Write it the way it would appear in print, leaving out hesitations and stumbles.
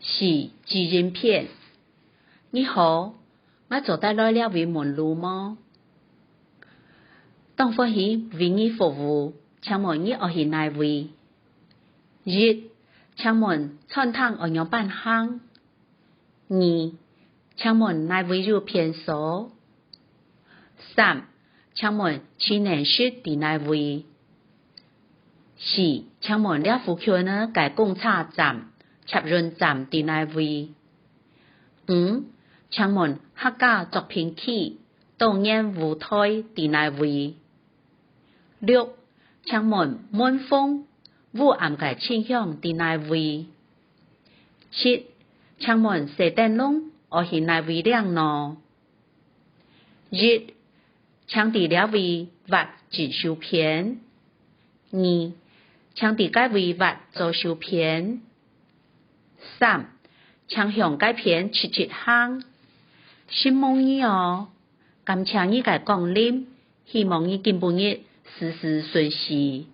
是知人片。你好，我昨天來了為門路麼？當歡喜為你服務，請問你學是哪位？一，請問餐廳何樣辦行？二，請問哪位有偏數？三，請問去年是第哪位？四，請問了附近呢該公車站、客運站第哪位？五，請問客家作品區導演舞台第哪位？六，請問門風舞暗嘅傾向第哪位？七，請問西電龍我是哪位亮呢？一，請第了位挖自修片。二，請第該位挖做修片。三，請向該片切切行。希望你哦，感謝你嘅光臨，希望你今半日事事順遂。